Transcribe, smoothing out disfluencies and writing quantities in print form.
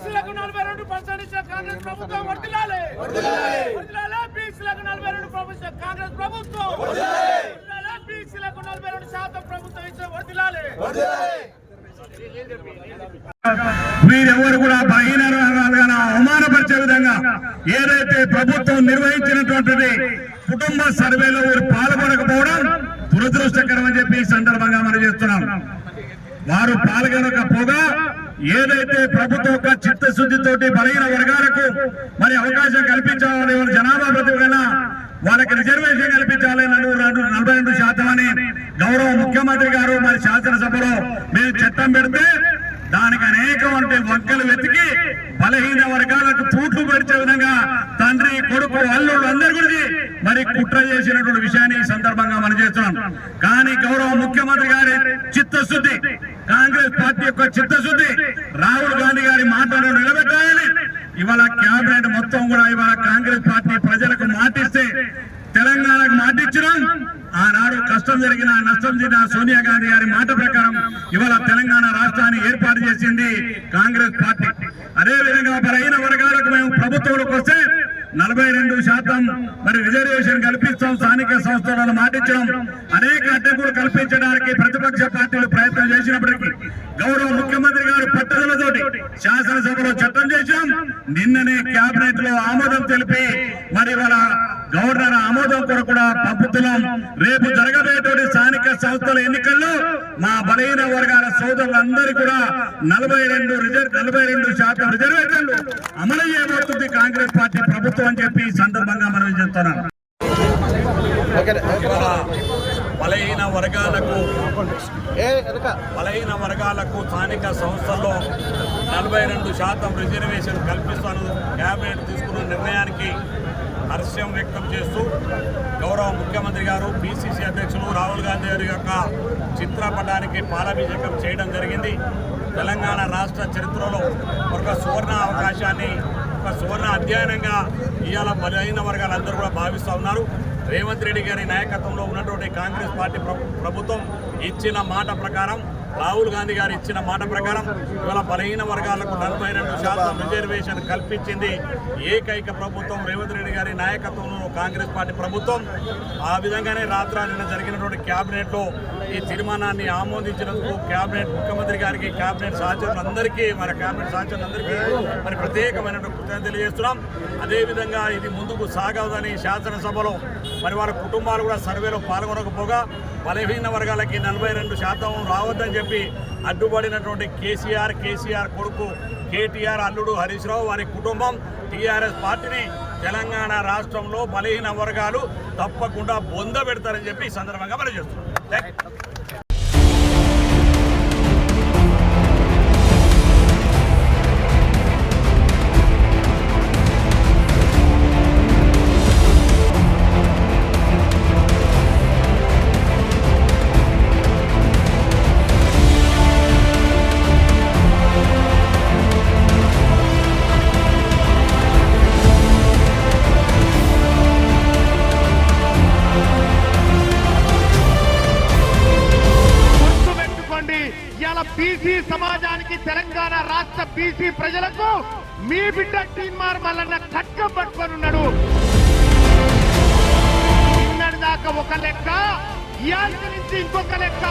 బీసీలకు 42% ఇచ్చిన కాంగ్రెస్ ప్రభుత్వం వర్ధిల్లాలి. బీసీలకు 42% కాంగ్రెస్ ప్రభుత్వం బీసీలకు 42% ప్రభుత్వం ఇచ్చిన వర్ధిల్లాలి. వీరెవరు కూడా బలహీన వర్గాలను అవమానపరిచే విధంగా ఏదైతే ప్రభుత్వం నిర్వహించినటువంటిది కుటుంబ సర్వేలో వీరు పాల్గొనకపోవడం దురదృష్టకరం అని చెప్పి ఈ సందర్భంగా మనం చేస్తున్నాం. వారు పాల్గొనకపోగా ఏదైతే ప్రభుత్వం యొక్క చిత్తశుద్ధితోటి బలహీన వర్గాలకు మరి అవకాశం కల్పించాలని జనాభా ప్రతిగా వాళ్ళకి రిజర్వేషన్ కల్పించాలి 42% అని గౌరవ ముఖ్యమంత్రి గారు మరి శాసనసభలో మేము చట్టం పెడితే దానికి అనేకమంటే వంకలు వెతికి బలహీన వర్గాలకు పూట్లు పెడిచే విధంగా తండ్రి కొడుకు అల్లుడు అందరి గురించి మరి కుట్ర చేసినటువంటి విషయాన్ని ఈ సందర్భంగా మనం చేస్తున్నాం. కానీ గౌరవ ముఖ్యమంత్రి గారి చిత్తశుద్ధి, కాంగ్రెస్ పార్టీ యొక్క చిత్తశుద్ధి రాహుల్ గాంధీ గారి మాటను నిలబెట్టాలని ఇవాళ క్యాబినెట్ మొత్తం కూడా ఇవాళ కాంగ్రెస్ పార్టీ ప్రజలకు మాటిస్తే తెలంగాణకు మాటిచ్చినాం. ఆనాడు కష్టం జరిగిన నష్టం జరిగిన సోనియా గాంధీ గారి మాట ప్రకారం ఇవాళ తెలంగాణ రాష్ట్రాన్ని ఏర్పాటు చేసింది కాంగ్రెస్ పార్టీ. అదే విధంగా బలహీన వర్గాలకు మేము ప్రభుత్వంలోకి వస్తే 42% మరి రిజర్వేషన్ కల్పిస్తాం, స్థానిక సంస్థలను మాటించడం, అనేక అడ్డంకులు కల్పించడానికి ప్రతిపక్ష పార్టీలు ప్రయత్నం చేసినప్పటికీ గౌరవ ముఖ్యమంత్రి గారు పట్టుదలతోటి శాసనసభలో చట్టం చేశాం. నిన్ననే కేబినెట్ లో ఆమోదం తెలిపి మరి వాళ్ళ గవర్నర్ ఆమోదం కొరకు కూడా పంపుతున్నాం. రేపు జరగబోయేటువంటి స్థానిక సంస్థల ఎన్నికల్లో మా బలహీన వర్గాల సోదరులందరూ కూడా 42% రిజర్వేషన్లు అమలు చేయబోతుంది కాంగ్రెస్ పార్టీ ప్రభుత్వం అని చెప్పి ఈ సందర్భంగా మనం చెప్తున్నాం. బలహీన వర్గాలకు స్థానిక సంస్థల్లో 42% రిజర్వేషన్ కల్పిస్తాను కేబినెట్ తీసుకున్న నిర్ణయానికి హర్షం వ్యక్తం చేస్తూ గౌరవ ముఖ్యమంత్రి గారు పిసిసి అధ్యక్షులు రాహుల్ గాంధీ గారి యొక్క చిత్రపటానికి పాలాభిషేకం చేయడం జరిగింది. తెలంగాణ రాష్ట్ర చరిత్రలో ఒక సువర్ణ అవకాశాన్ని, ఒక సువర్ణ అధ్యయనంగా ఇవాళ బలహీన వర్గాలందరూ కూడా భావిస్తూ ఉన్నారు. రేవంత్ రెడ్డి గారి నాయకత్వంలో ఉన్నటువంటి కాంగ్రెస్ పార్టీ ప్రభుత్వం ఇచ్చిన మాట ప్రకారం, రాహుల్ గాంధీ గారు ఇచ్చిన మాట ప్రకారం ఇవాళ బలహీన వర్గాలకు 42% రిజర్వేషన్ కల్పించింది ఏకైక ప్రభుత్వం రేవంత్ రెడ్డి గారి నాయకత్వంలో కాంగ్రెస్ పార్టీ ప్రభుత్వం. ఆ విధంగానే నిన్న జరిగినటువంటి క్యాబినెట్లో ఈ తీర్మానాన్ని ఆమోదించినందుకు క్యాబినెట్ ముఖ్యమంత్రి గారికి, క్యాబినెట్ సహచరులందరికీ మరి ప్రత్యేకమైన కృతజ్ఞతలు తెలియజేస్తున్నాం. అదేవిధంగా ఇది ముందుకు సాగవదని శాసనసభలో మరి వారి కుటుంబాలు కూడా సర్వేలో పాల్గొనకపోగా బలహీన వర్గాలకి 42% రావద్దని చెప్పి అడ్డుపడినటువంటి కేసీఆర్ కొడుకు కేటీఆర్ అల్లుడు హరీష్ రావు వారి కుటుంబం టీఆర్ఎస్ పార్టీని తెలంగాణ రాష్ట్రంలో బలహీన వర్గాలు తప్పకుండా బొంద పెడతారని చెప్పి ఈ సందర్భంగా మనం చేస్తున్నాం. బీసీ సమాజానికి, తెలంగాణ రాష్ట్ర బీసీ ప్రజలకు మీ బిడ్డ తీన్మార్ మల్లన్న ఖడ్గం పట్టుకొనున్నాడు. నిన్నటి దాకా ఒక లెక్క, ఇయాల్టి నుంచి ఇంకొక లెక్క.